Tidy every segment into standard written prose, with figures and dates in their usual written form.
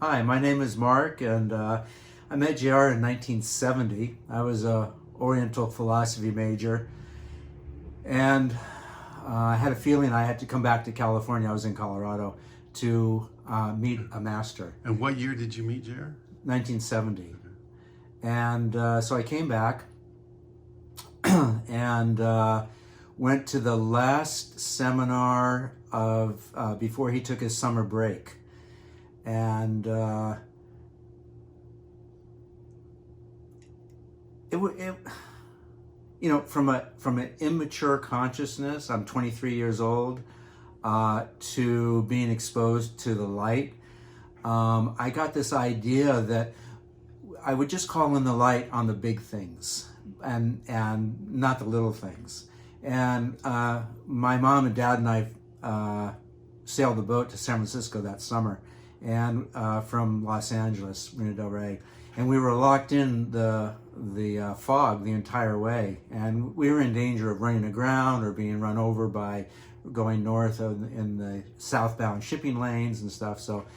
Hi, my name is Mark, and I met JR in 1970. I was a Oriental philosophy major, and I had a feeling I had to come back to California. I was in Colorado to meet a master. And what year did you meet JR? 1970. And so I came back and went to the last seminar of before he took his summer break. And you know, from an immature consciousness, I'm 23 years old, to being exposed to the light, I got this idea that I would just call in the light on the big things and not the little things. And my mom and dad and I sailed the boat to San Francisco that summer, and from Los Angeles, Marina del Rey, and we were locked in the fog the entire way, and we were in danger of running aground or being run over by going north in the southbound shipping lanes and stuff. So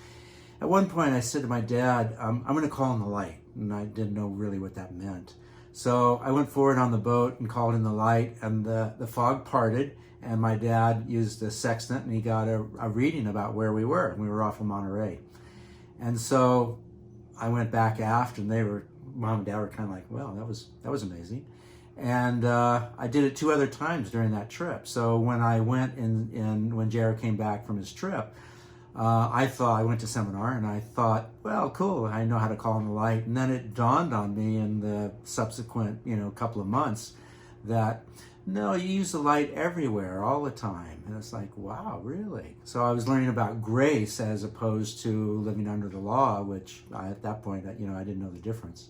at one point I said to my dad, I'm going to call in the light, and I didn't know really what that meant. So I went forward on the boat and called in the light, and the fog parted, and my dad used a sextant, and he got a reading about where we were. We were off of Monterey. And so I went back aft, and Mom and Dad were kind of like, well, that was amazing. And I did it 2 other times during that trip. So when I went when Jared came back from his trip, I went to seminar, and I thought, well, cool, I know how to call in the light. And then it dawned on me in the subsequent, couple of months that, no, you use the light everywhere, all the time. And it's like, wow, really? So I was learning about grace as opposed to living under the law, which at that point, I didn't know the difference.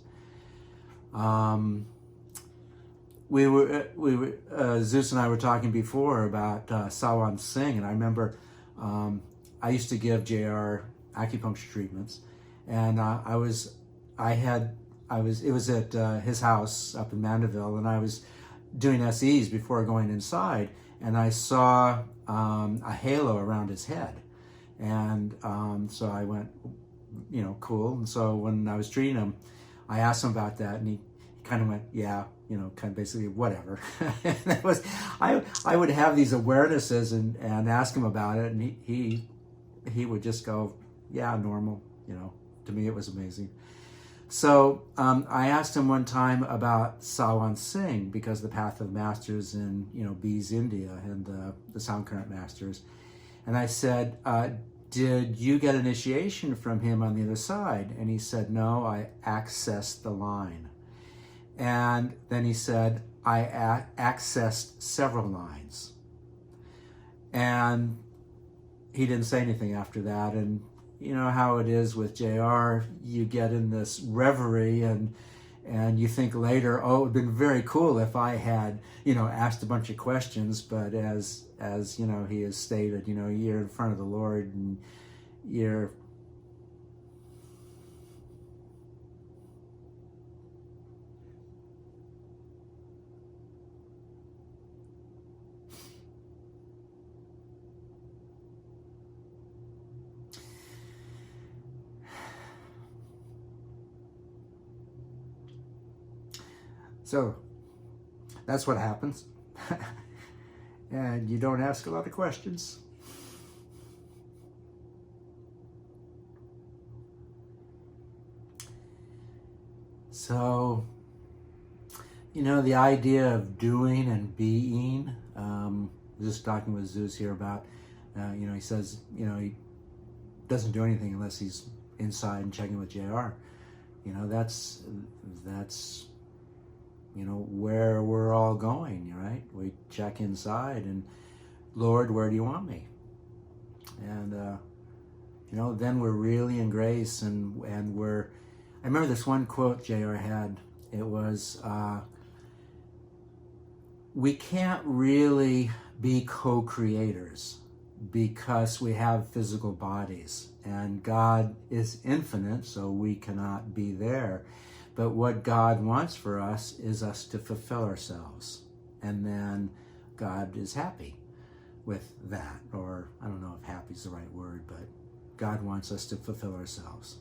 Zeus and I were talking before about Sawan Singh, and I remember I used to give JR acupuncture treatments, and it was at his house up in Mandeville, and I was doing SEs before going inside, and I saw a halo around his head, and so I went, cool. And so when I was treating him, I asked him about that, and he kind of went, yeah, kind of basically whatever. And it was, I would have these awarenesses and ask him about it, and he would just go, yeah, normal. To me it was amazing. So I asked him one time about Sawan Singh, because the Path of Masters in Bees, India, and the Sound Current Masters, and I said, did you get initiation from him on the other side? And he said, no, I accessed the line. And then he said, I accessed several lines. And he didn't say anything after that. And you know how it is with JR, you get in this reverie, and you think later, oh, it would have been very cool if I had, asked a bunch of questions. But as he has stated, you're in front of the Lord, and you're so that's what happens. And you don't ask a lot of questions. So, the idea of doing and being, just talking with Zeus here about, he says, he doesn't do anything unless he's inside and checking with JR. That's where we're all going, right? We check inside, and Lord, where do you want me? And, then we're really in grace, and I remember this one quote JR had. It was, we can't really be co-creators because we have physical bodies, and God is infinite, so we cannot be there. But what God wants for us is us to fulfill ourselves. And then God is happy with that. Or I don't know if happy is the right word, but God wants us to fulfill ourselves.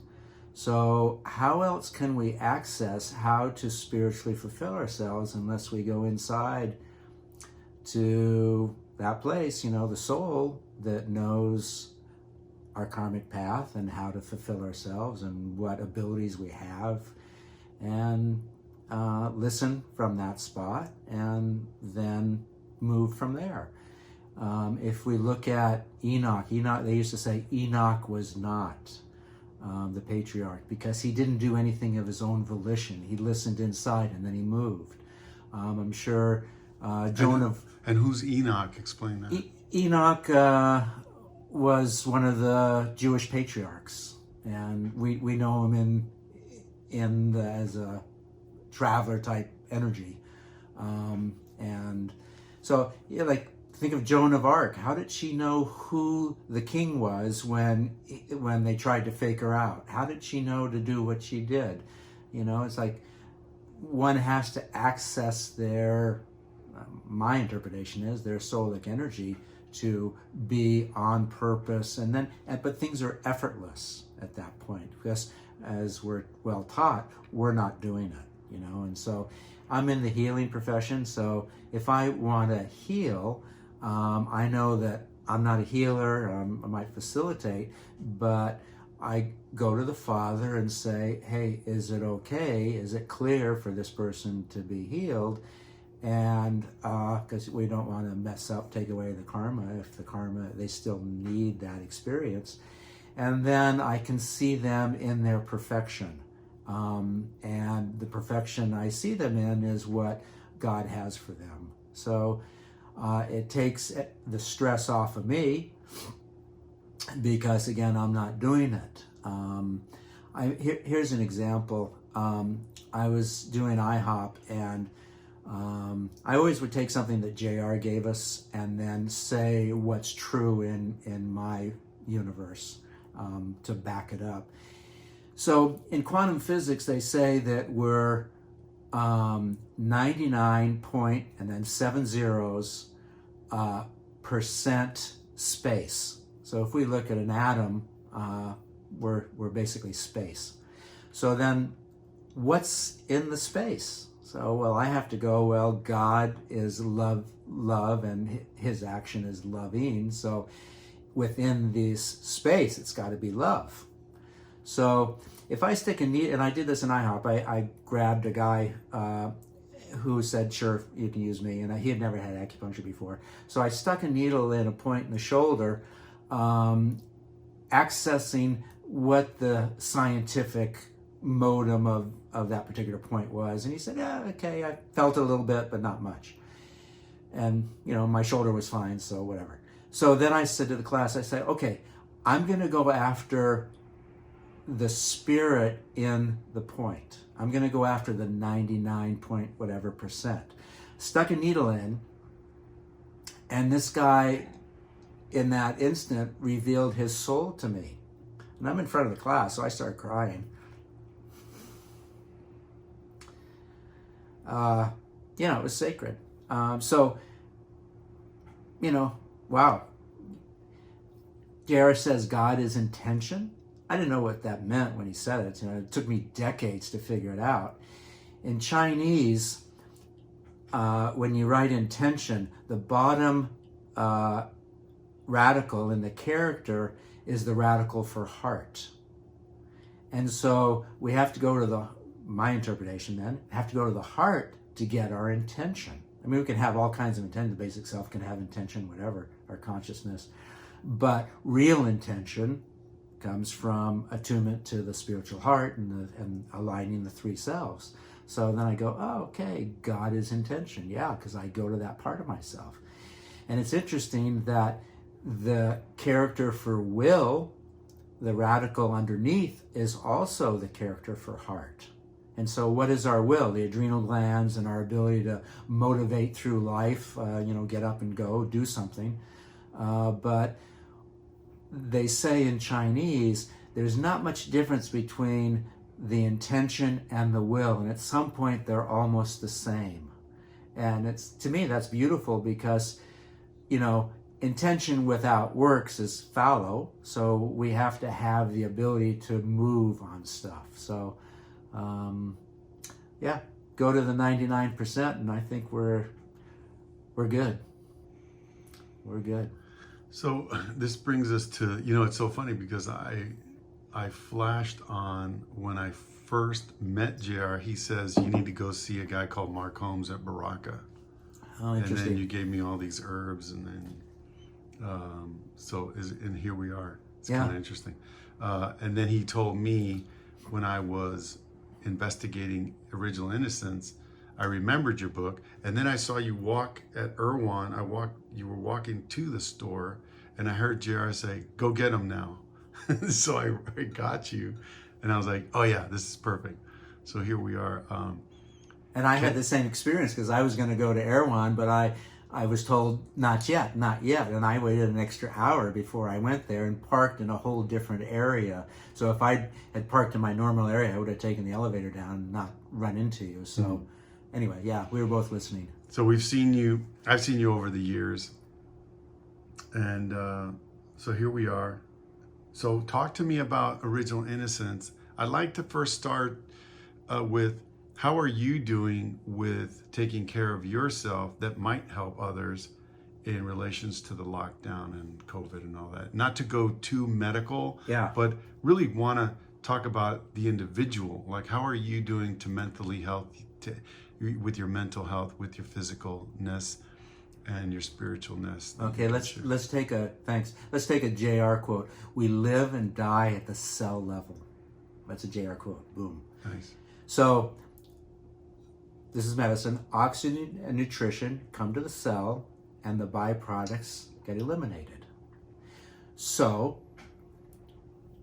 So how else can we access how to spiritually fulfill ourselves unless we go inside to that place, the soul that knows our karmic path and how to fulfill ourselves and what abilities we have, and listen from that spot and then move from there. If we look at Enoch, they used to say Enoch was not the patriarch because he didn't do anything of his own volition. He listened inside and then he moved. I'm sure Joan of... And who's Enoch? Explain that. Enoch was one of the Jewish patriarchs, and we know him as a traveler type energy, and so think of Joan of Arc. How did she know who the king was when they tried to fake her out? How did she know to do what she did? It's like one has to access their, my interpretation is, their soulic energy to be on purpose, but things are effortless at that point because, as we're well taught, we're not doing it, and so I'm in the healing profession. So if I want to heal, I know that I'm not a healer. I might facilitate, but I go to the Father and say, hey, is it okay? Is it clear for this person to be healed? And because we don't want to mess up, take away the karma. If the karma, they still need that experience. And then I can see them in their perfection. And the perfection I see them in is what God has for them. So it takes the stress off of me because, again, I'm not doing it. Here's an example. I was doing IHOP, and I always would take something that JR gave us and then say what's true in my universe to back it up. So in quantum physics, they say that we're 99 point and then 7 zeros percent space. So if we look at an atom, we're basically space. So then what's in the space? So, well, I have to go, well, God is love, and his action is loving. So within this space, it's got to be love. So if I stick a needle, and I did this in IHOP, I grabbed a guy who said, sure, you can use me. And he had never had acupuncture before. So I stuck a needle in a point in the shoulder, accessing what the scientific modem of that particular point was. And he said, yeah, okay, I felt it a little bit, but not much. And, my shoulder was fine, so whatever. So then I said to the class, I said, okay, I'm going to go after the spirit in the point. I'm going to go after the 99 point whatever percent. Stuck a needle in, and this guy in that instant revealed his soul to me. And I'm in front of the class, so I started crying. It was sacred. Wow. Gareth says God is intention. I didn't know what that meant when he said it. It took me decades to figure it out. In Chinese, when you write intention, the bottom radical in the character is the radical for heart. And so we have to go to my interpretation then, have to go to the heart to get our intention. I mean, we can have all kinds of intention. The basic self can have intention, whatever, our consciousness. But real intention comes from attunement to the spiritual heart and aligning the three selves. So then I go, oh, okay, God is intention. Yeah, because I go to that part of myself. And it's interesting that the character for will, the radical underneath, is also the character for heart. And so what is our will? The adrenal glands and our ability to motivate through life, get up and go, do something. But they say in Chinese, there's not much difference between the intention and the will. And at some point, they're almost the same. And to me, that's beautiful because, intention without works is fallow, so we have to have the ability to move on stuff. So yeah, go to the 99%, and I think we're good. We're good. So this brings us to, it's so funny because I flashed on when I first met JR. He says you need to go see a guy called Mark Holmes at Baraka. Oh, And interesting. then you gave me all these herbs, and then and here we are. It's Yeah. kind of interesting. And then he told me when I was investigating Original Innocence, I remembered your book, and then I saw you walk at Irwan. You were walking to the store, and I heard JR say, "Go get him now." So I got you, and I was like, "Oh yeah, this is perfect." So here we are. And I had the same experience because I was going to go to Erewhon, but I was told not yet. And I waited an extra hour before I went there and parked in a whole different area. So if I had parked in my normal area, I would have taken the elevator down and not run into you. So anyway, yeah, we were both listening. So I've seen you over the years. And so here we are. So talk to me about Original Innocence. I'd like to first start with, how are you doing with taking care of yourself that might help others in relations to the lockdown and COVID and all that? Not to go too medical, Yeah. but really want to talk about the individual. Like, how are you doing to mentally health, with your mental health, with your physicalness and your spiritualness? Okay, let's take a JR quote. We live and die at the cell level. That's a JR quote. Boom. Nice. So this is medicine. Oxygen and nutrition come to the cell, and the byproducts get eliminated. So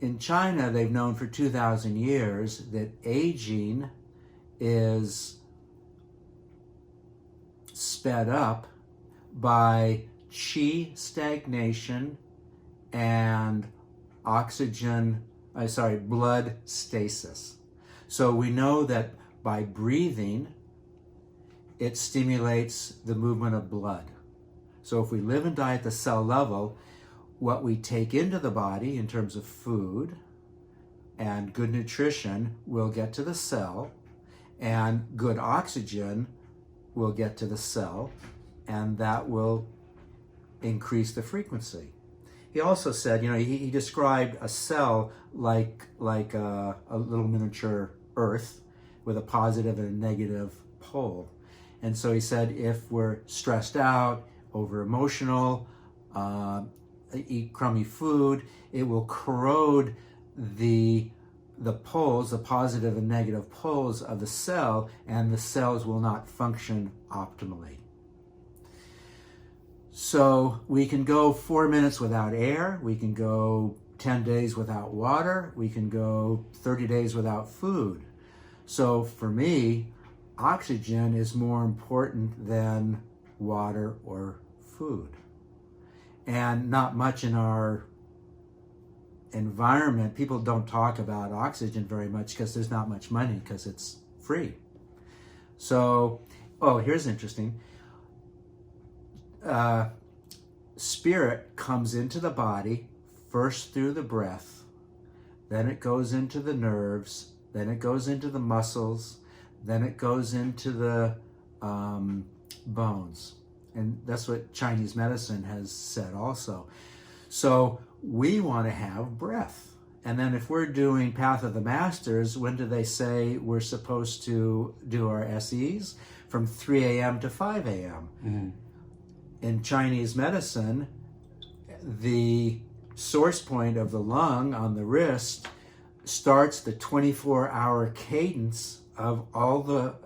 in China, they've known for 2,000 years that aging is sped up by qi stagnation and blood stasis. So we know that by breathing, it stimulates the movement of blood. So if we live and die at the cell level, what we take into the body in terms of food and good nutrition will get to the cell, and good oxygen will get to the cell, and that will increase the frequency. He also said, he described a cell like a little miniature Earth with a positive and a negative pole. And so he said, if we're stressed out, over emotional, eat crummy food, it will corrode the poles, the positive and negative poles of the cell, and the cells will not function optimally. So we can go 4 minutes without air, we can go 10 days without water, we can go 30 days without food. So for me, oxygen is more important than water or food. And not much in our environment. People don't talk about oxygen very much because there's not much money, because it's free. So, here's interesting. Spirit comes into the body first through the breath, then it goes into the nerves, then it goes into the muscles, then it goes into the bones. And that's what Chinese medicine has said also. So we want to have breath. And then if we're doing Path of the Masters, when do they say we're supposed to do our SEs? From 3 a.m. to 5 a.m. Mm-hmm. In Chinese medicine, the source point of the lung on the wrist starts the 24-hour cadence of all the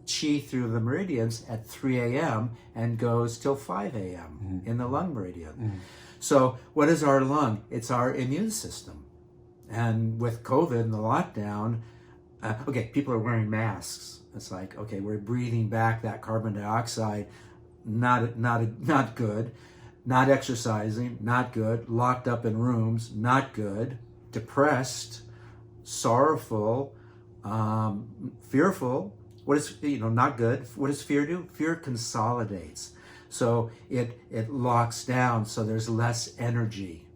qi through the meridians at 3 a.m. and goes till 5 a.m. in the lung meridian. So what is our lung? It's our immune system. And with COVID and the lockdown, people are wearing masks. It's like, okay, we're breathing back that carbon dioxide, not good. Not exercising, not good. Locked up in rooms, not good. Depressed, sorrowful, fearful. What is, not good. What does fear do? Fear consolidates. So it locks down, so there's less energy.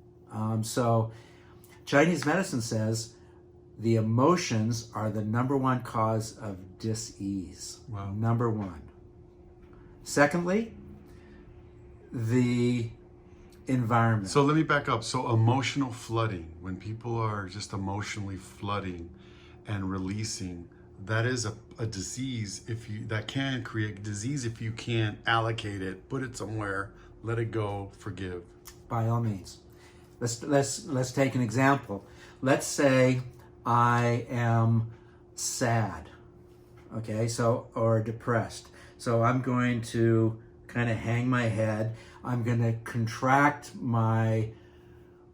So Chinese medicine says the emotions are the number one cause of dis-ease. Wow. Number one. Secondly, the environment. So let me back up. So emotional flooding, when people are just emotionally flooding and releasing, that is a disease. That can create disease if you can't allocate it, put it somewhere, let it go, forgive. By all means. Let's take an example. Let's say I am sad, okay, or depressed. So I'm going to kind of hang my head. I'm going to contract my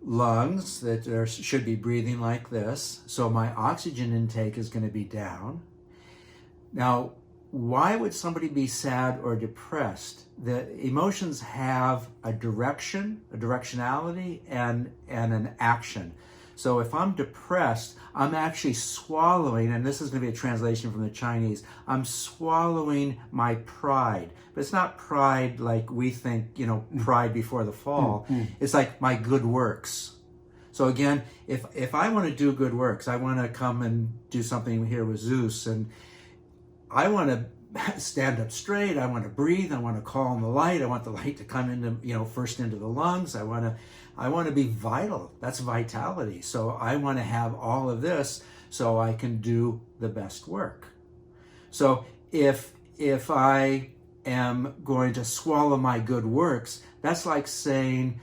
lungs that should be breathing like this. So my oxygen intake is going to be down. Now, why would somebody be sad or depressed? The emotions have a direction, a directionality, and an action. So if I'm depressed, I'm actually swallowing, and this is going to be a translation from the Chinese, I'm swallowing my pride. But it's not pride like we think, pride before the fall. It's like my good works. So again, if I want to do good works, I want to come and do something here with Zeus, and I want to stand up straight, I want to breathe, I want to call on the light, I want the light to come into, first into the lungs, I want to be vital. That's vitality. So I want to have all of this so I can do the best work. So if I am going to swallow my good works, that's like saying,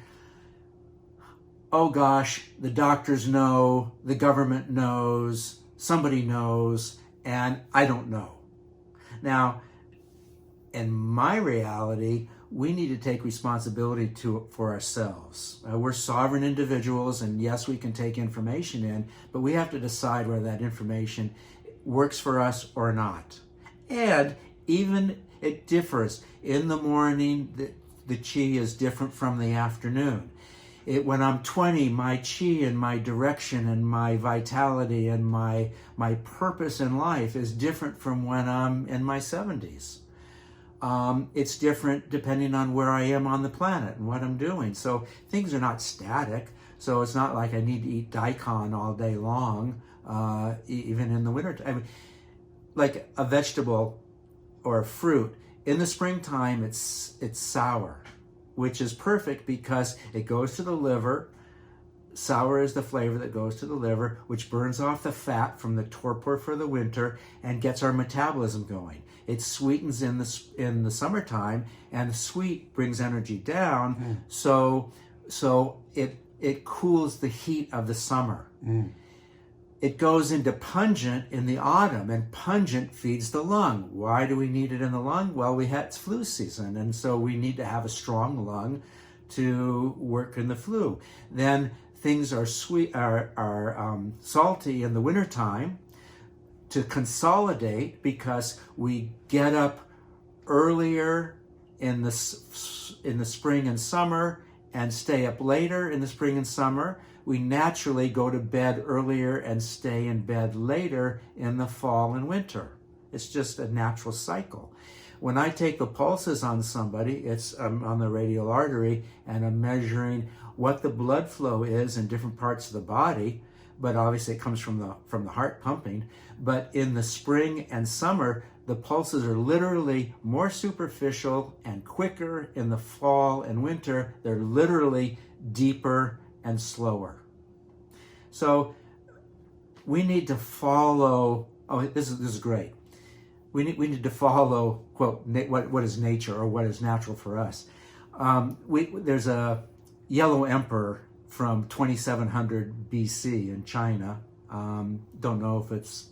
oh gosh, the doctors know, the government knows, somebody knows, and I don't know. Now, in my reality, we need to take responsibility for ourselves. We're sovereign individuals, and yes, we can take information in, but we have to decide whether that information works for us or not. And even it differs. In the morning, the chi is different from the afternoon. When I'm 20, my chi and my direction and my vitality and my purpose in life is different from when I'm in my 70s. It's different depending on where I am on the planet and what I'm doing. So things are not static. So it's not like I need to eat daikon all day long, even in the winter. I mean, like a vegetable or a fruit, in the springtime, it's sour, which is perfect because it goes to the liver. Sour is the flavor that goes to the liver, which burns off the fat from the torpor for the winter and gets our metabolism going. It sweetens in the summertime, and the sweet brings energy down. So it cools the heat of the summer. It goes into pungent in the autumn, and pungent feeds the lung. Why do we need it in the lung? Well, it's flu season, and so we need to have a strong lung to work in the flu. Then things are sweet, are salty in the wintertime to consolidate, because we get up earlier in the spring and summer and stay up later in the spring and summer. We naturally go to bed earlier and stay in bed later in the fall and winter. It's just a natural cycle. When I take the pulses on somebody, I'm on the radial artery, and I'm measuring what the blood flow is in different parts of the body, but obviously it comes from the heart pumping. But in the spring and summer, the pulses are literally more superficial and quicker. In the fall and winter, they're literally deeper and slower. So we need to follow, this is great. We need to follow, quote, what is nature, or what is natural for us. There's a yellow emperor from 2700 BC in China. Don't know if it's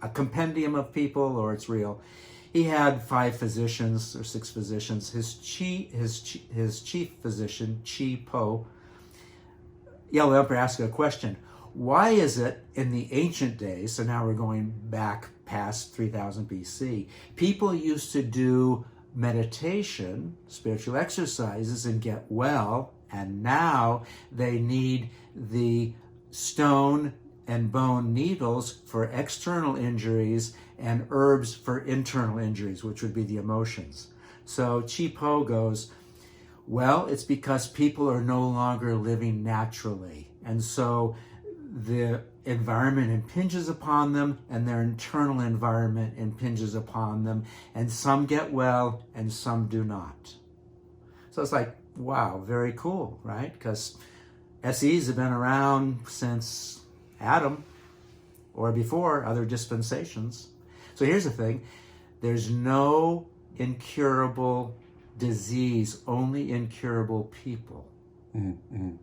a compendium of people or it's real. He had 5 physicians or 6 physicians. His chief physician, Chi Po, Yellow Emperor, asked a question. Why is it in the ancient days, so now we're going back past 3000 BC, people used to do meditation, spiritual exercises, and get well, and now they need the stone and bone needles for external injuries and herbs for internal injuries, which would be the emotions. So Chi Po goes, well, it's because people are no longer living naturally. And so the environment impinges upon them, and their internal environment impinges upon them. And some get well and some do not. So it's like, wow, very cool, right? Because SEs have been around since Adam or before, other dispensations. So here's the thing. There's no incurable disease, only incurable people. Mm-hmm.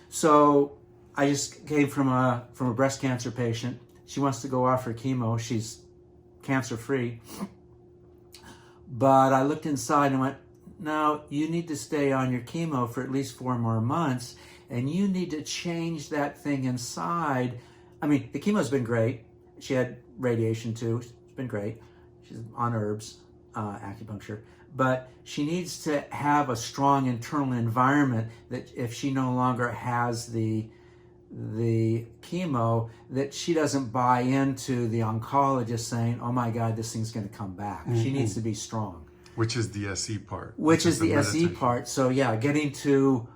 So I just came from a breast cancer patient. She wants to go off her chemo. She's cancer-free. But I looked inside and went, no, you need to stay on your chemo for at least 4 more months, and you need to change that thing inside. I mean, the chemo's been great. She had radiation too. It's been great. She's on herbs, acupuncture. But she needs to have a strong internal environment that if she no longer has the chemo, that she doesn't buy into the oncologist saying, oh my God, this thing's going to come back. She needs to be strong. Which is the SE part. Which is the SE part. So yeah, getting to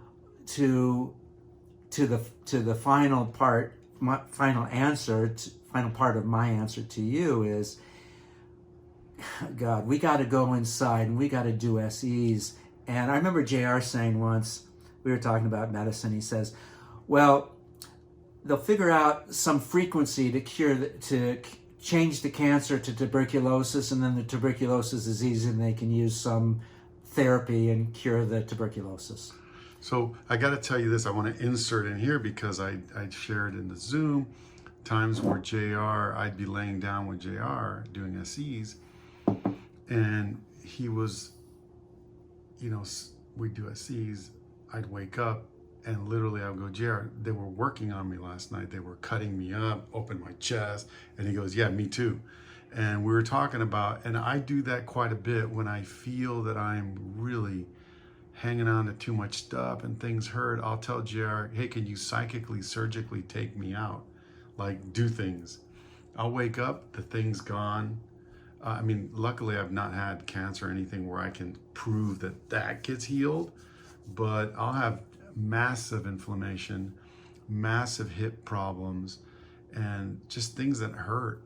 the final part, my final answer, final part of my answer to you is, God, we got to go inside and we got to do SEs. And I remember JR saying once, we were talking about medicine, he says, well, they'll figure out some frequency to change the cancer to tuberculosis, and then the tuberculosis is easy and they can use some therapy and cure the tuberculosis. So I got to tell you this, I want to insert in here because I shared in the Zoom times where I'd be laying down with JR doing SEs, and he was, we do SEs, I'd wake up and literally I would go, JR, they were working on me last night. They were cutting me up, open my chest. And he goes, yeah, me too. And we were talking about, and I do that quite a bit when I feel that I'm really hanging on to too much stuff and things hurt. I'll tell JR, hey, can you psychically, surgically take me out? Like, do things. I'll wake up, the thing's gone. Luckily I've not had cancer or anything where I can prove that gets healed, but I'll have massive inflammation, massive hip problems, and just things that hurt.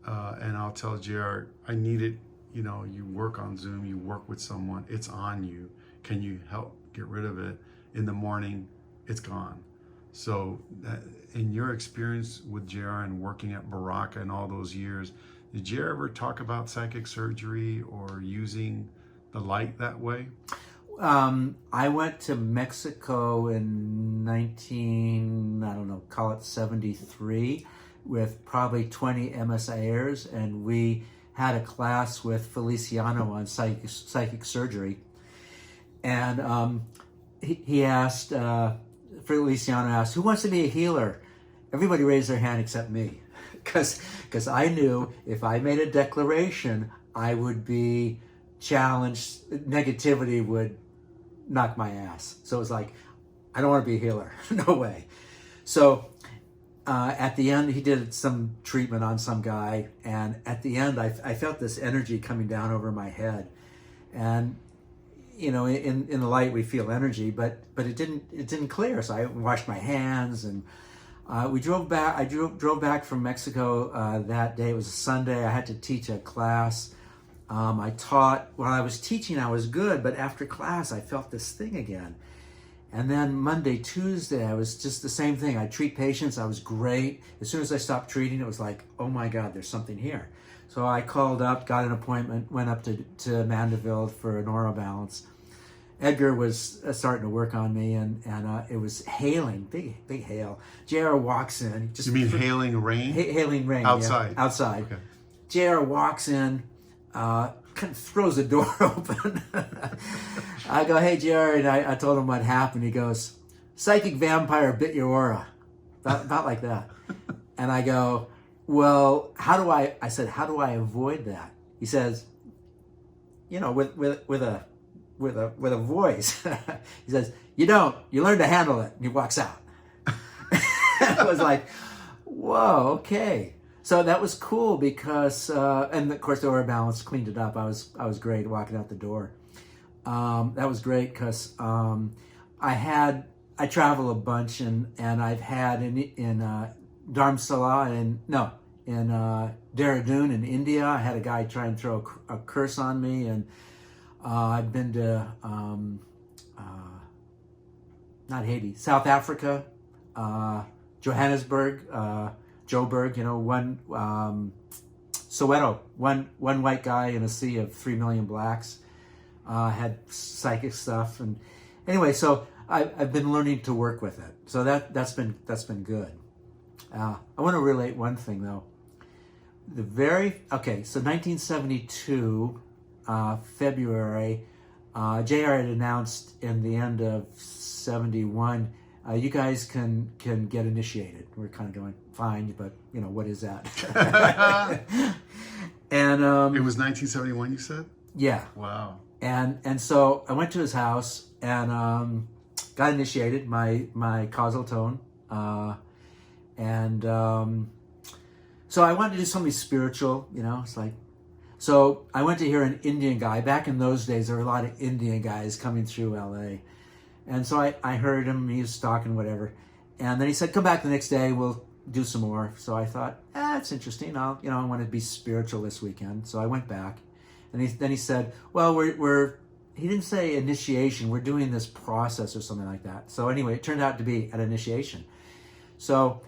And I'll tell JR, I need it. You work on Zoom, you work with someone, it's on you. Can you help get rid of it? In the morning, it's gone. So in your experience with JR and working at Baraka and all those years, did you ever talk about psychic surgery or using the light that way? I went to Mexico in call it 73, with probably 20 MSIAs, and we had a class with Feliciano on psychic surgery. And he asked, Feliciano asked, who wants to be a healer? Everybody raised their hand except me, because I knew if I made a declaration, I would be challenged, negativity would knock my ass. So it was like, I don't want to be a healer. No way. So at the end, he did some treatment on some guy. And at the end, I felt this energy coming down over my head. And, in the light, we feel energy, but it didn't clear. So I washed my hands, and we drove back. I drove back from Mexico that day. It was a Sunday. I had to teach a class. I taught, while I was teaching, I was good, but after class, I felt this thing again. And then Monday, Tuesday, I was just the same thing. I treat patients, I was great. As soon as I stopped treating, it was like, oh my God, there's something here. So I called up, got an appointment, went up to Mandeville for an aura balance. Edgar was starting to work on me, and it was hailing, big hail. JR walks in. You mean hailing rain? Hailing rain. Outside? Yeah, outside. Okay. JR walks in, kind of throws the door open. I go, hey, JR, and I told him what happened. He goes, psychic vampire bit your aura. About like that. And I go, well, how do I avoid that? He says, with a voice. He says, you learn to handle it. And he walks out. I was like, whoa, okay. So that was cool because, and of course the aura balance cleaned it up. I was great walking out the door. that was great because I travel a bunch, and I've had in Dharamsala in Dehradun in India. I had a guy try and throw a curse on me, and I've been to not Haiti, South Africa, Johannesburg, Joburg. Soweto. One white guy in a sea of 3 million blacks. Had psychic stuff, and anyway, so I've been learning to work with it. So that's been good. I want to relate one thing though. So 1972, February, JR had announced in the end of 71, you guys can get initiated. We're kind of going, fine, but what is that? And it was 1971, you said? Yeah. Wow. And so I went to his house and got initiated, my causal tone, so I wanted to do something spiritual, it's like, so I went to hear an Indian guy. Back in those days, there were a lot of Indian guys coming through LA. And so I heard him, he was talking, whatever. And then he said, come back the next day, we'll do some more. So I thought, it's interesting. I want to be spiritual this weekend. So I went back. And then he said, well, he didn't say initiation, we're doing this process or something like that. So anyway, it turned out to be an initiation. So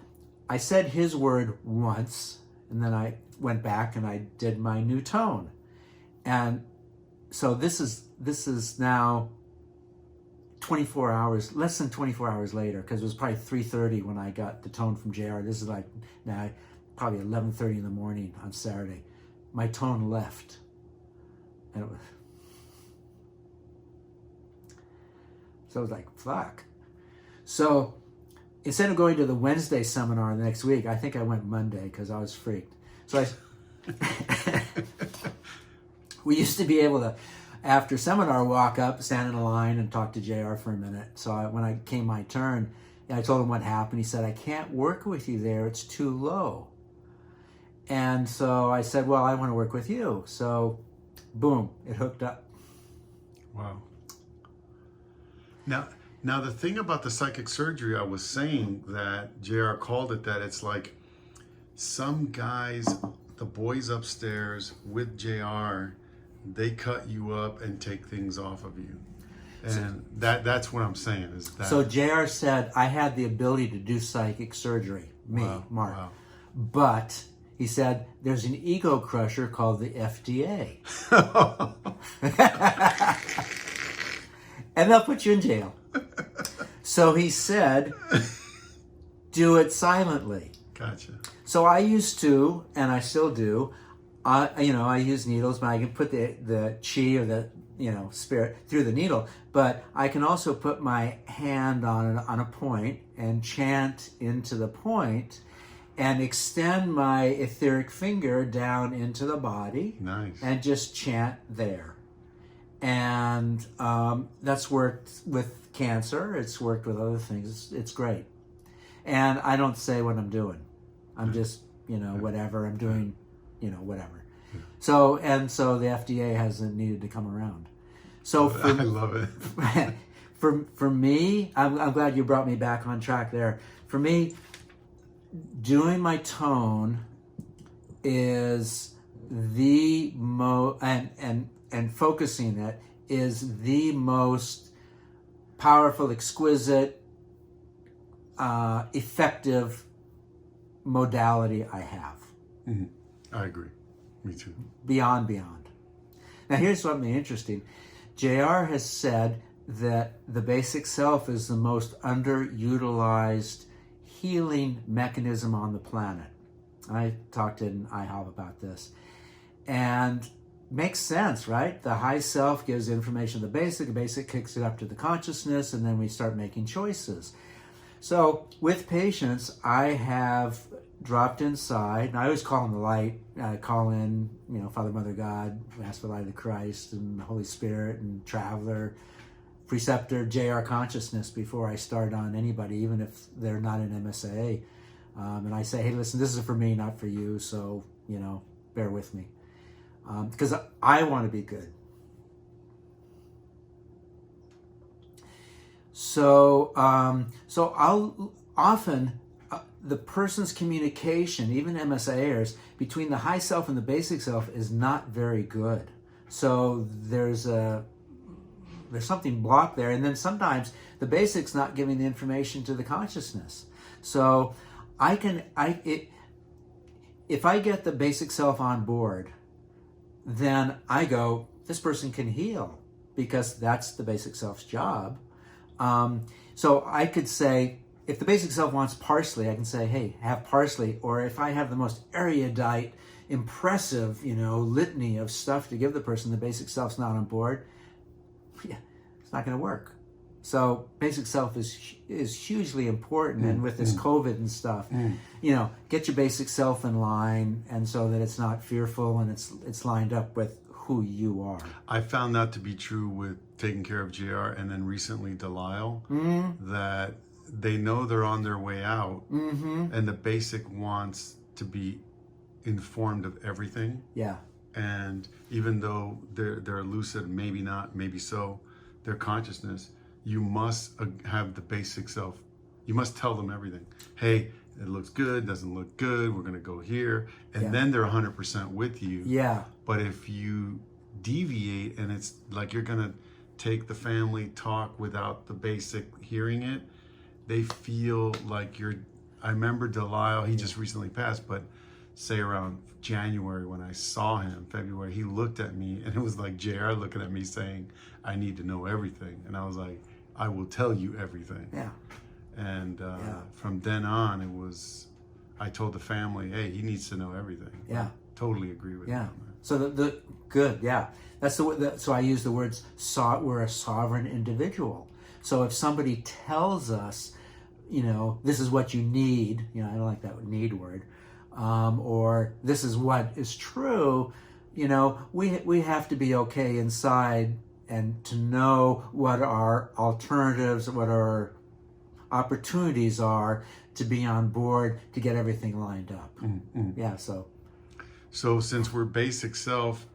I said his word once, and then I went back and I did my new tone. And so this is now 24 hours, less than 24 hours later, because it was probably 3:30 when I got the tone from JR. This is like now probably 11:30 in the morning on Saturday. My tone left. And so I was like, fuck. So instead of going to the Wednesday seminar the next week, I think I went Monday because I was freaked. So we used to be able to, after seminar, walk up, stand in a line, and talk to JR for a minute. So when I came my turn, I told him what happened. He said, I can't work with you there. It's too low. And so I said, well, I want to work with you. So boom, it hooked up. Wow. Now the thing about the psychic surgery, I was saying that JR called it that it's like some guys, the boys upstairs with JR, they cut you up and take things off of you. And that's what I'm saying is that. So JR said, I had the ability to do psychic surgery, Wow, Mark. wow. But he said, there's an ego crusher called the FDA. And they'll put you in jail. So he said, do it silently. Gotcha. So I used to, and I still do, I use needles, but I can put the chi or the spirit through the needle. But I can also put my hand on a point and chant into the point and extend my etheric finger down into the body. Nice. And just chant there. And that's worked with cancer. It's worked with other things. It's great. And I don't say what I'm doing. I'm just, whatever. I'm doing, whatever. So the FDA hasn't needed to come around. So I love it. For me, I'm glad you brought me back on track there. For me, doing my tone is the and focusing it is the most powerful, exquisite, effective modality I have. Mm-hmm. I agree. Me too. Beyond. Now here's something interesting. JR has said that the basic self is the most underutilized healing mechanism on the planet. I talked in IHOP about this. And makes sense, right? The high self gives information to the basic kicks it up to the consciousness, and then we start making choices. So with patients, I have dropped inside, and I always call in the light. I call in, Father, Mother, God, ask for the light of the Christ, and the Holy Spirit, and Traveler, Preceptor, JR Consciousness before I start on anybody, even if they're not in MSIA. And I say, hey, listen, this is for me, not for you, so, bear with me. Because I want to be good. So I'll often the person's communication, even MSIAers, between the high self and the basic self is not very good. So there's something blocked there, and then sometimes the basic's not giving the information to the consciousness. So if I get the basic self on board, then I go, this person can heal, because that's the basic self's job. So I could say, if the basic self wants parsley, I can say, hey, have parsley. Or if I have the most erudite, impressive, litany of stuff to give the person, the basic self's not on board, yeah, it's not going to work. So basic self is hugely important. And with this COVID and stuff, get your basic self in line, and so that it's not fearful and it's lined up with who you are. I found that to be true with taking care of JR, and then recently Delisle, that they know they're on their way out, and the basic wants to be informed of everything. Yeah. And even though they're lucid, maybe not, maybe so, their consciousness, you must have the basic self. You must tell them everything. Hey, it looks good, doesn't look good, we're going to go here. And then they're 100% with you. Yeah. But if you deviate and it's like you're going to take the family talk without the basic hearing it, they feel like I remember Delisle, he just recently passed, but say around January when I saw him, February, he looked at me and it was like JR looking at me saying, I need to know everything. And I was like, I will tell you everything. Yeah. And from then on, I told the family, hey, he needs to know everything. Yeah. Totally agree with you on that. So good, yeah. So I use the words, we're a sovereign individual. So if somebody tells us, this is what you need, I don't like that need word, or this is what is true, we have to be okay inside and to know what our alternatives, what our opportunities are to be on board, to get everything lined up. Yeah, So since we're basic self,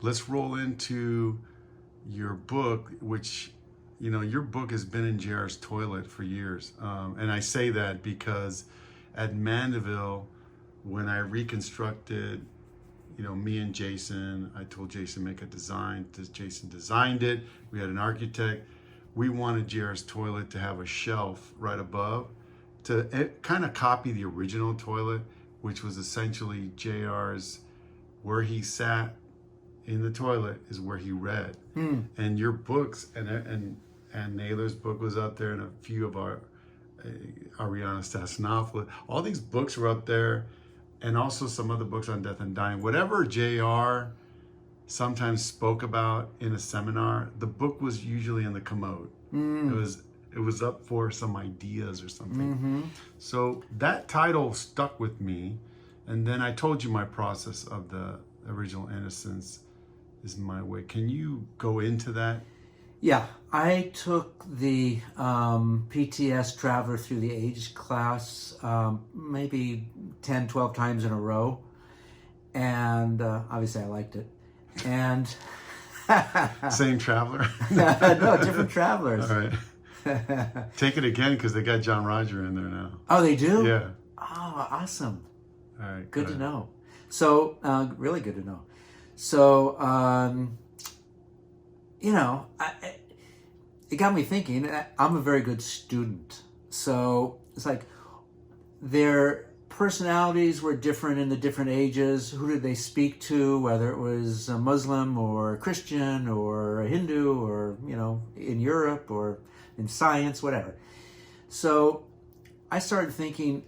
let's roll into your book, which, your book has been in JR's toilet for years. And I say that because at Mandeville, when I reconstructed, me and Jason, I told Jason make a design. Jason designed it. We had an architect. We wanted JR's toilet to have a shelf right above to kind of copy the original toilet, which was essentially JR's, where he sat in the toilet is where he read. And your books, and Naylor's book was up there, and a few of our, Ariana Stasnopoulos, all these books were up there, and also some other books on death and dying. Whatever JR sometimes spoke about in a seminar, the book was usually in the commode. It was up for some ideas or something. So that title stuck with me. And then I told you my process of the original Innocence is my way. Can you go into that? Yeah, I took the PTS Traveler Through the Age class maybe 10, 12 times in a row. And obviously I liked it. And Same traveler? No, different travelers. All right. Take it again, because they got John Roger in there now. Oh, they do? Yeah. Oh, awesome. All right. Good to know. So, really good to know. So, it got me thinking. I'm a very good student. So, it's like their personalities were different in the different ages. Who did they speak to, whether it was a Muslim or a Christian or a Hindu or, in Europe or in science, whatever. So I started thinking,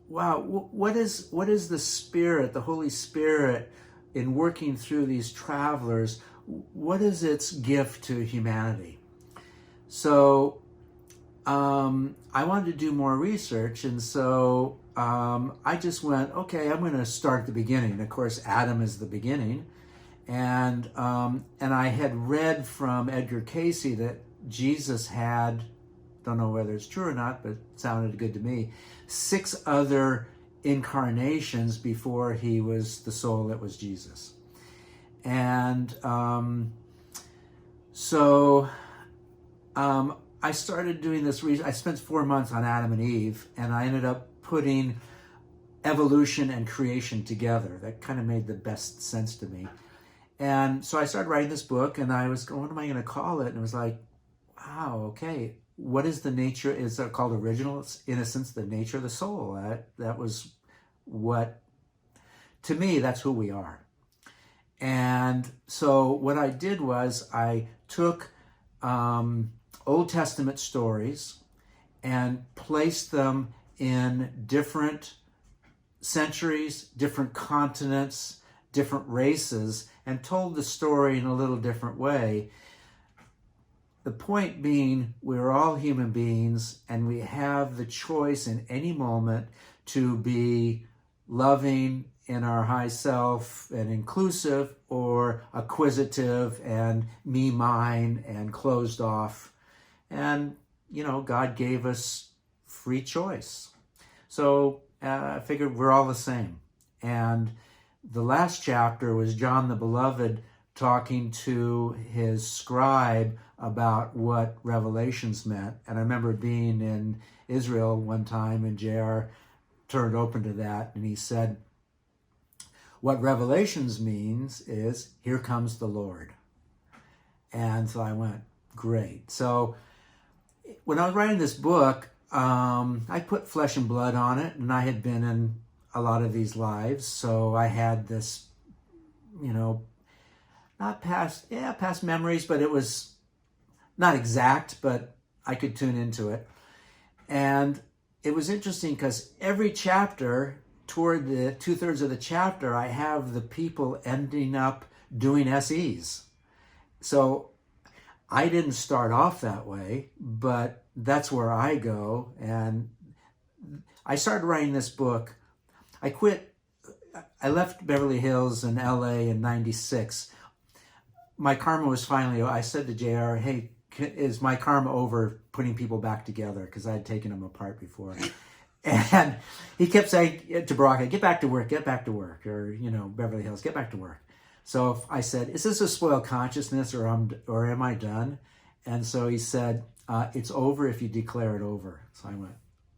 wow, what is the Spirit, the Holy Spirit, in working through these travelers? What is its gift to humanity? So I wanted to do more research, and so I just went, okay, I'm going to start at the beginning. Of course, Adam is the beginning, and I had read from Edgar Cayce that Jesus had, don't know whether it's true or not, but it sounded good to me, 6 other incarnations before he was the soul that was Jesus. And I started doing this research. I spent 4 months on Adam and Eve, and I ended up putting evolution and creation together. That kind of made the best sense to me. And so I started writing this book, and I was going, what am I going to call it? And it was like, wow, okay, what is the nature? Is it called Original Innocence, the nature of the soul? That was what, to me, that's who we are. And so what I did was I took Old Testament stories and placed them in different centuries, different continents, different races, and told the story in a little different way. The point being, we're all human beings, and we have the choice in any moment to be loving in our high self and inclusive, or acquisitive and me, mine, and closed off. And, you know, God gave us free choice. So I figured we're all the same. And the last chapter was John the Beloved talking to his scribe about what revelations meant. And I remember being in Israel one time, and JR turned open to that, and he said, what revelations means is, here comes the Lord. And so I went, great. So when I was writing this book, I put flesh and blood on it, and I had been in a lot of these lives. So I had this, you know, not past memories, but it was not exact, but I could tune into it. And it was interesting because every chapter, toward the 2/3 of the chapter, I have the people ending up doing SEs. So I didn't start off that way, but that's where I go. And I started writing this book. I left Beverly Hills in LA in 96. My karma was finally, I said to JR, hey, is my karma over putting people back together? Because I had taken them apart before. And he kept saying to Baraka, get back to work, or, you know, Beverly Hills, get back to work. So I said, is this a spoiled consciousness, or am I done? And so he said, it's over if you declare it over. So I went,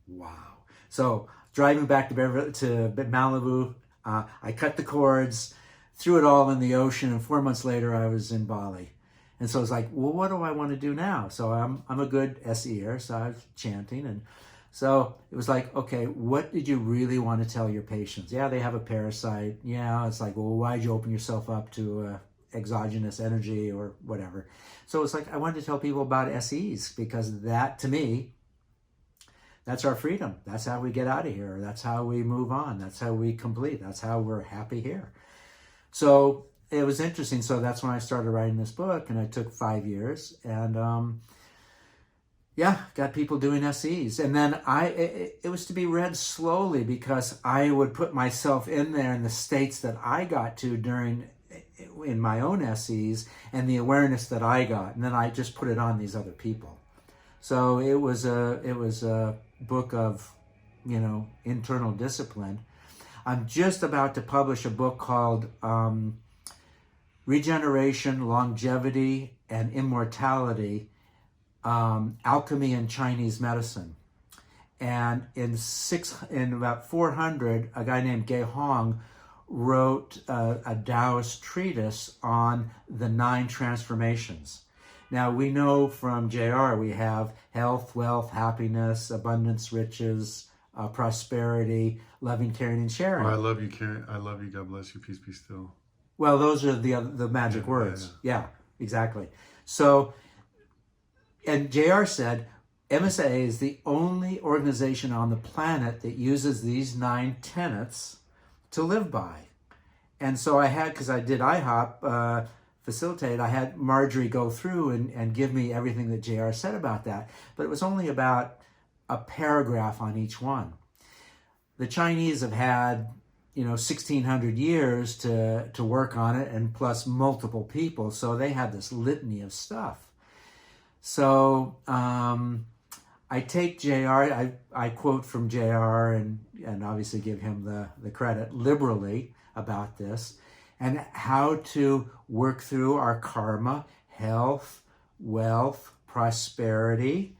wow. So driving back to Malibu, I cut the cords, threw it all in the ocean, and 4 months later I was in Bali. And so it's like, well, what do I want to do now? So I'm a good SEer, so I was chanting, and so it was like, okay, what did you really want to tell your patients? Yeah, they have a parasite. Yeah, it's like, well, why'd you open yourself up to exogenous energy or whatever? So it's like, I wanted to tell people about SEs, because that, to me, that's our freedom. That's how we get out of here. That's how we move on. That's how we complete. That's how we're happy here. So it was interesting. So that's when I started writing this book, and it took 5 years. And yeah, got people doing SEs. And then it was to be read slowly, because I would put myself in there in the states that I got to in my own SEs, and the awareness that I got. And then I just put it on these other people. So it was a book of, you know, internal discipline. I'm just about to publish a book called Regeneration, Longevity, and Immortality, Alchemy and Chinese Medicine. And in about 400, a guy named Ge Hong wrote a Taoist treatise on the 9 transformations. Now, we know from JR, we have health, wealth, happiness, abundance, riches, prosperity, loving, caring, and sharing. Oh, I love you, Karen. I love you. God bless you. Peace be still. Well, those are the magic words. Yeah, exactly. So, and JR said, MSIA is the only organization on the planet that uses these 9 tenets to live by. And so I had, because I did IHOP, facilitate, I had Marjorie go through and give me everything that JR said about that. But it was only about a paragraph on each one. The Chinese have had, 1,600 years to work on it, and plus multiple people. So they had this litany of stuff. So I take JR, I quote from JR and obviously give him the credit liberally about this, and how to work through our karma, health, wealth, prosperity,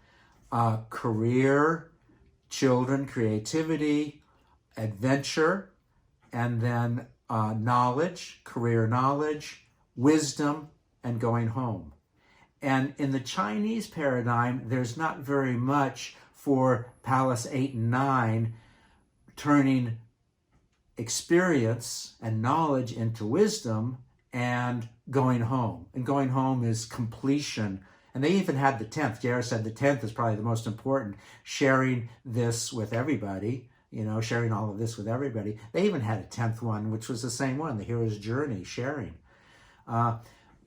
career, children, creativity, adventure, and then knowledge, career knowledge, wisdom, and going home. And in the Chinese paradigm, there's not very much for Palace 8 and 9, turning experience and knowledge into wisdom and going home. And going home is completion. And they even had the 10th. JR said the 10th is probably the most important, sharing this with everybody, sharing all of this with everybody. They even had a 10th one, which was the same one, the hero's journey, sharing.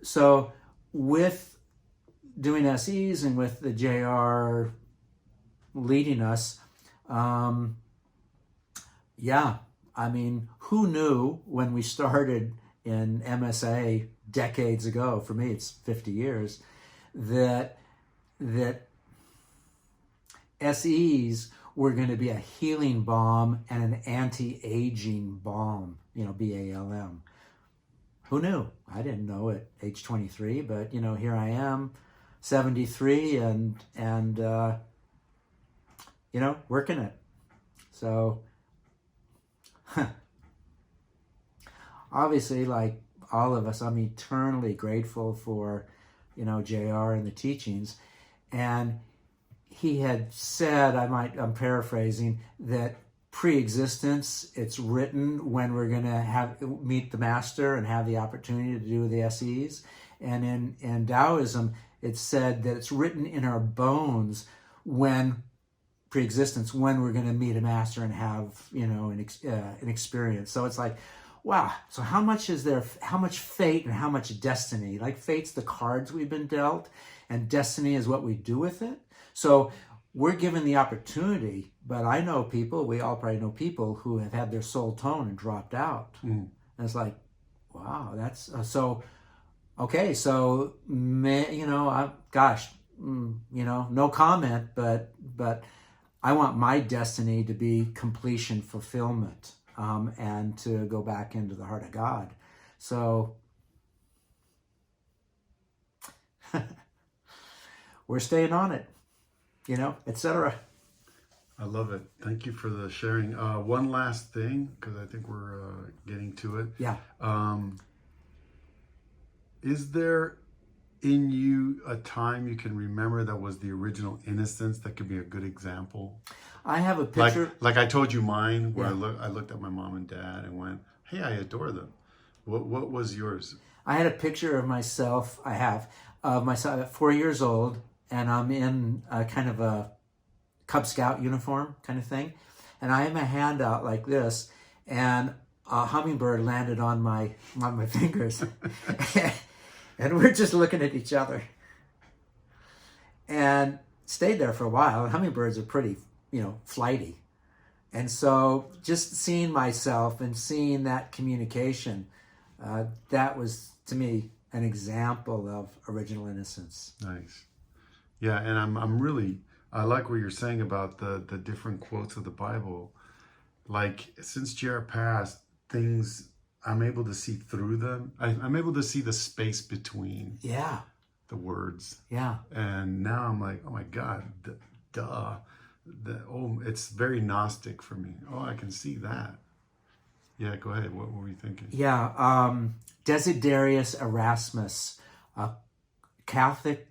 So with doing SEs and with the JR leading us, who knew when we started in MSIA decades ago, for me it's 50 years, that SEs were going to be a healing balm and an anti-aging balm, BALM. Who knew? I didn't know at age 23, but here I am, 73, and working it. So obviously, like all of us, I'm eternally grateful for JR and the teachings. And he had said, I'm paraphrasing, that pre-existence, it's written when we're going to meet the master and have the opportunity to do the SEs. And in Taoism, it's said that it's written in our bones when pre-existence, when we're going to meet a master and have an experience. So it's like, wow, so how much fate and how much destiny? Like, fate's the cards we've been dealt, and destiny is what we do with it. So we're given the opportunity, but I know people, we all probably know people who have had their soul tone and dropped out. And it's like, wow, that's so, okay, so, no comment, but I want my destiny to be completion, fulfillment, and to go back into the heart of God. So we're staying on it, etc. I love it. Thank you for the sharing. One last thing, because I think we're getting to it. Yeah. Is there in you a time you can remember that was the original Innocence that could be a good example? I have a picture. Like I told you mine, where I looked at my mom and dad and went, hey, I adore them. What was yours? I had a picture of myself. I have of myself at 4 years old, and I'm in a kind of a Cub Scout uniform kind of thing, and I have my hand out like this, and a hummingbird landed on my fingers, and we're just looking at each other, and stayed there for a while. And hummingbirds are pretty, flighty, and so just seeing myself and seeing that communication, that was to me an example of original innocence. Nice. Yeah, and I'm really, I like what you're saying about the different quotes of the Bible. Like, since JR passed, things, I'm able to see through them. I'm able to see the space between the words. Yeah. And now I'm like, oh my God, duh. It's very Gnostic for me. Oh, I can see that. Yeah, go ahead. What were you thinking? Yeah. Desiderius Erasmus, a Catholic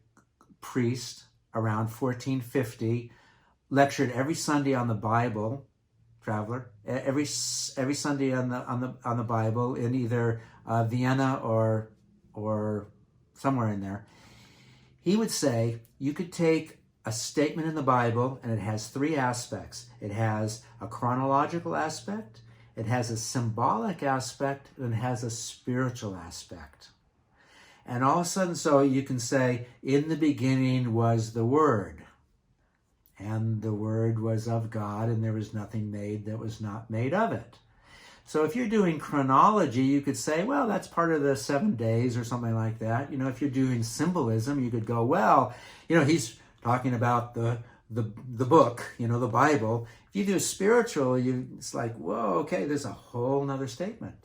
priest around 1450, lectured every Sunday on the Bible. Traveler, every Sunday on the Bible in either Vienna or somewhere in there. He would say you could take a statement in the Bible and it has three aspects. It has a chronological aspect, it has a symbolic aspect, and it has a spiritual aspect. And all of a sudden, so you can say, in the beginning was the Word. And the Word was of God, and there was nothing made that was not made of it. So if you're doing chronology, you could say, well, that's part of the 7 days or something like that. If you're doing symbolism, you could go, well, he's talking about the book, the Bible. If you do spiritual, it's like, whoa, okay, there's a whole nother statement.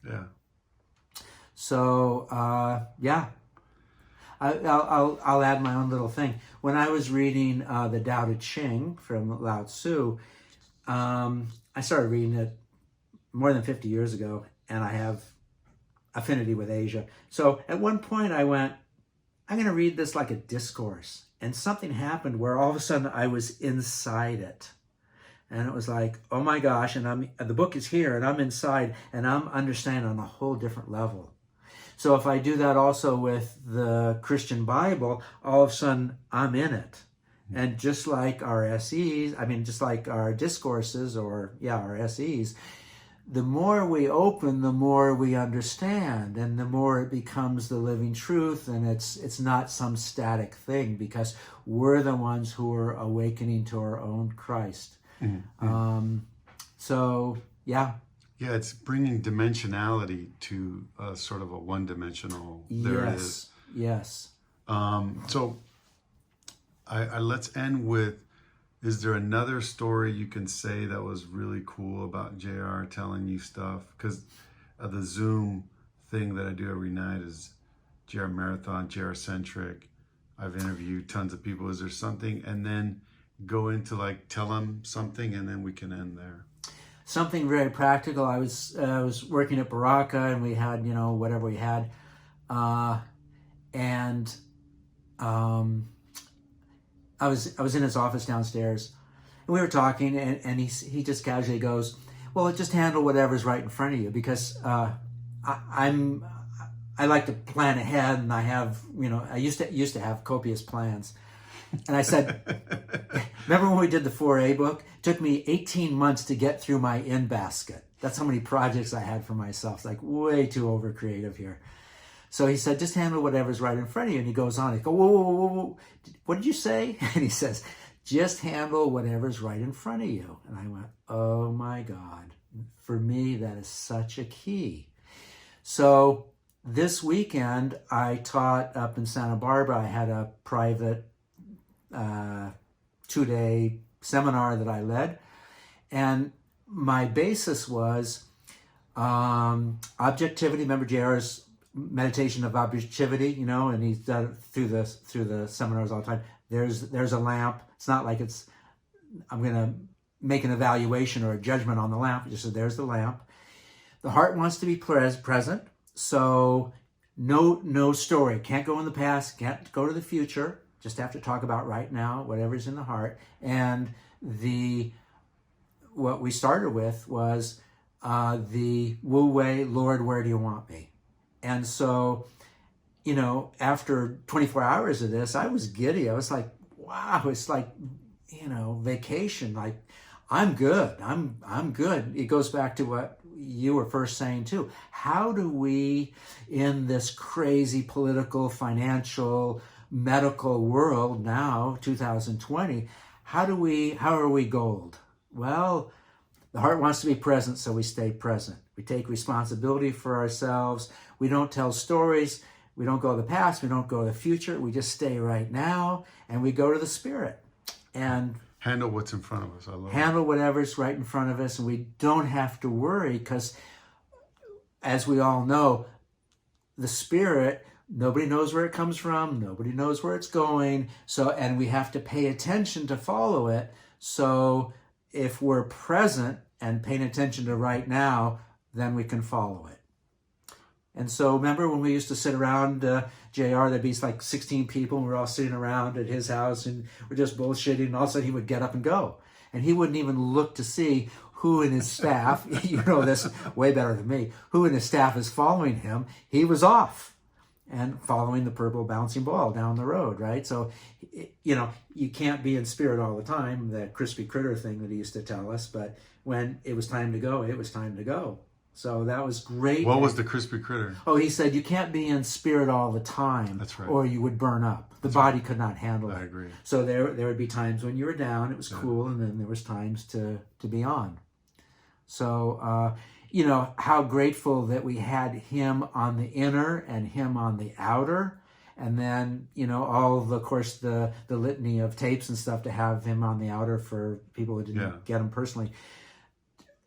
Yeah. So, yeah. I'll add my own little thing. When I was reading the Tao Te Ching from Lao Tzu, I started reading it more than 50 years ago, and I have affinity with Asia. So at one point I went, I'm going to read this like a discourse. And something happened where all of a sudden I was inside it. And it was like, oh my gosh, and the book is here, and I'm inside, and I'm understanding on a whole different level. So if I do that also with the Christian Bible, all of a sudden I'm in it. And just like our SEs, just like our discourses, our SEs, the more we open, the more we understand, and the more it becomes the living truth, and it's not some static thing, because we're the ones who are awakening to our own Christ. Yeah, it's bringing dimensionality to sort of a one-dimensional. There it is. Yes. So let's end with, is there another story you can say that was really cool about JR telling you stuff? Because the Zoom thing that I do every night is JR Marathon, JR Centric. I've interviewed tons of people. Is there something? And then go into like, tell them something, and then we can end there. Something very practical. I was working at Baraka, and we had, whatever we had. I was in his office downstairs, and we were talking, and he just casually goes, well, just handle whatever's right in front of you, because I like to plan ahead, and I have, I used to have copious plans. And I said, remember when we did the 4A book? It took me 18 months to get through my in basket. That's how many projects I had for myself. It's like way too over creative here. So he said, just handle whatever's right in front of you. And he goes on, he goes, whoa. What did you say? And he says, just handle whatever's right in front of you. And I went, oh my God. For me, that is such a key. So this weekend, I taught up in Santa Barbara. I had a private 2-day seminar that I led. And my basis was objectivity. Remember JR's meditation of objectivity, and he's done it through the seminars all the time. There's a lamp. It's not like I'm going to make an evaluation or a judgment on the lamp. It just said, there's the lamp. The heart wants to be present. So no story. Can't go in the past. Can't go to the future. Just have to talk about right now, whatever's in the heart. And what we started with was the Wu Wei, Lord, where do you want me? And so, after 24 hours of this, I was giddy. I was like, wow, it's like, vacation. Like, I'm good. I'm good. It goes back to what you were first saying too. How do we, in this crazy political, financial, medical world now, 2020, how are we gold? Well, the heart wants to be present, so we stay present. We take responsibility for ourselves. We don't tell stories. We don't go to the past. We don't go to the future. We just stay right now, and we go to the spirit. And handle what's in front of us. I love handle whatever's right in front of us, and we don't have to worry, because as we all know, the spirit, nobody knows where it comes from. Nobody knows where it's going. So, and we have to pay attention to follow it. So if we're present and paying attention to right now, then we can follow it. And so remember when we used to sit around JR, there'd be like 16 people, and we're all sitting around at his house, and we're just bullshitting, and all of a sudden he would get up and go. And he wouldn't even look to see who in his staff, you know this way better than me, who in his staff is following him. He was off and following the purple bouncing ball down the road, right? So, you can't be in spirit all the time, that crispy critter thing that he used to tell us, but when it was time to go, it was time to go. So that was great. What was the crispy critter? Oh, he said you can't be in spirit all the time. That's right. Or you would burn up. The body could not handle it. I agree. So there would be times when you were down, it was cool, and then there was times to be on. So, how grateful that we had him on the inner and him on the outer. And then, all of course, the litany of tapes and stuff to have him on the outer for people who didn't get him personally.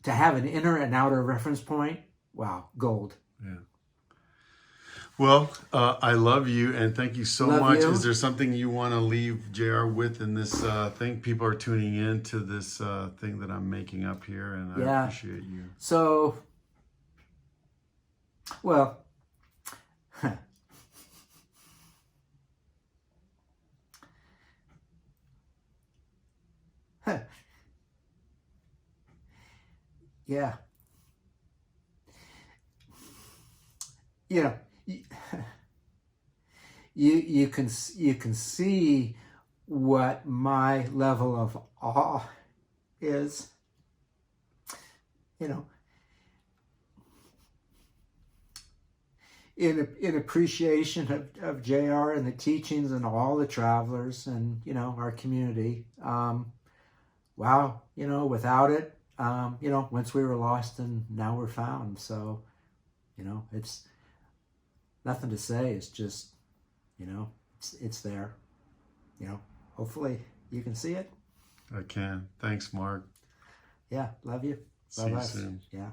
To have an inner and outer reference point, wow, gold. Yeah. Well, I love you and thank you so Love much. you. Is there something you want to leave JR with in this thing? People are tuning in to this thing that I'm making up here, and I Yeah. appreciate you. So, well, yeah, you know, you can see what my level of awe is. You know, in appreciation of JR and the teachings and all the travelers and, you know, our community. Wow, you know, without it, you know, once we were lost and now we're found. So, you know, it's nothing to say. It's just, you know, it's there. You know, hopefully you can see it. I can. Thanks, Mark. Yeah, love you. See you Bye-bye. soon. Yeah.